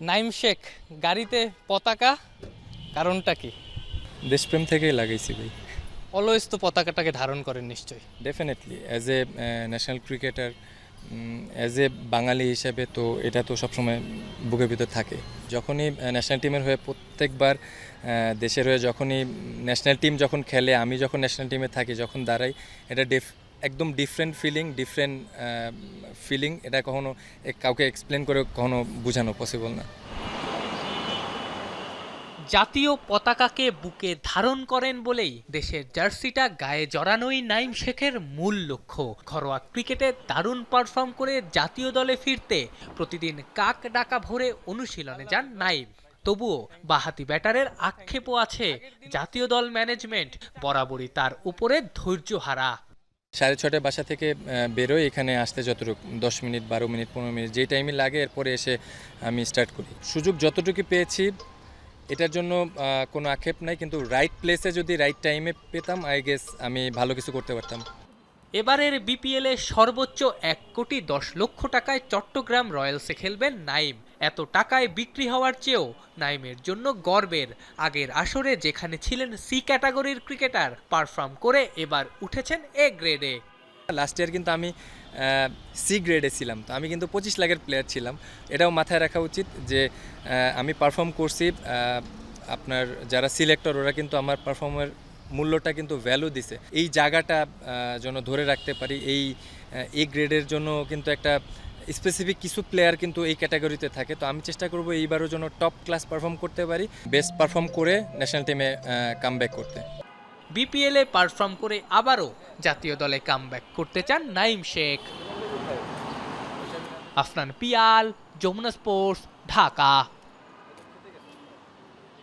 নাইম শেখ গাড়িতে পতাকা, কারণটা কি? দেশপ্রেম থেকেই লাগাইছি ভাই। অলওয়েজ তো পতাকাটাকে ধারণ করেন নিশ্চয়ই। Definitely as a national cricketer, as a Bangali হিসেবে তো এটা তো সবসময় বুকের ভিতর থাকে। যখনই ন্যাশনাল টিমের হয়ে প্রত্যেকবার দেশের হয়ে যখনই ন্যাশনাল টিম যখন খেলে, আমি যখন ন্যাশনাল টিমে থাকি, যখন দাঁড়াই, এটা একদম ডিফারেন্ট ফিলিং। এটা কখনো কাউকে এক্সপ্লেন করে কখনো বোঝানো পসিবল না। জাতীয় পতাকাকে বুকে ধারণ করেন বলেই দেশের জার্সিটা গায়ে জড়ানোই নাইম শেখের মূল লক্ষ্য। ঘরোয়া ক্রিকেটে দারুণ পারফর্ম করে জাতীয় দলে ফিরতে প্রতিদিন কাক ডাকা ভরে অনুশীলনে যান নাইম। তবুও বাঁহাতি ব্যাটারের আক্ষেপও আছে, জাতীয় দল ম্যানেজমেন্ট বরাবরই তার উপরে ধৈর্য হারা। 6:30 বাসা থেকে বেরোই, এখানে আসতে যতটুকু 10 মিনিট, 12 মিনিট, 15 মিনিট যেই টাইমে লাগে, এরপরে এসে আমি স্টার্ট করি। সুযোগ যতটুকু পেয়েছি এটার জন্য কোনো আক্ষেপ নাই, কিন্তু রাইট প্লেসে যদি রাইট টাইমে পেতাম, আই গেস আমি ভালো কিছু করতে পারতাম। এবারের বিপিএলে সর্বোচ্চ 1,10,00,000 টাকায় চট্টগ্রাম রয়্যালসে খেলবেন নাইম। এত টাকায় বিক্রি হওয়ার চেয়েও নাইমের জন্য গর্বের, আগের আসরে যেখানে ছিলেন সি ক্যাটাগরির ক্রিকেটার, পারফর্ম করে এবার উঠেছেন এ গ্রেডে। লাস্ট ইয়ার কিন্তু আমি সি গ্রেডে ছিলাম, তো আমি কিন্তু 25 লাখের প্লেয়ার ছিলাম। এটাও মাথায় রাখা উচিত যে আমি পারফর্ম করছি, আপনার যারা সিলেক্টর ওরা কিন্তু আমার পারফর্মের মূল্যটা কিন্তু ভ্যালু দিছে। এই জায়গাটা যেন ধরে রাখতে পারি, এই এ গ্রেডের জন্য কিন্তু একটা স্পেসিফিক কিছু প্লেয়ার কিন্তু এই ক্যাটাগরিতে থাকে। তো আমি চেষ্টা করব এইবারও যেন টপ ক্লাস পারফর্ম করতে পারি, বেস্ট পারফর্ম করে ন্যাশনাল টিমে কামব্যাক করতে। বিপিএলে পারফর্ম করে আবারও জাতীয় দলে কামব্যাক করতে চান নাইম শেখ। আফনান পিয়াল, যমুনা স্পোর্টস, ঢাকা।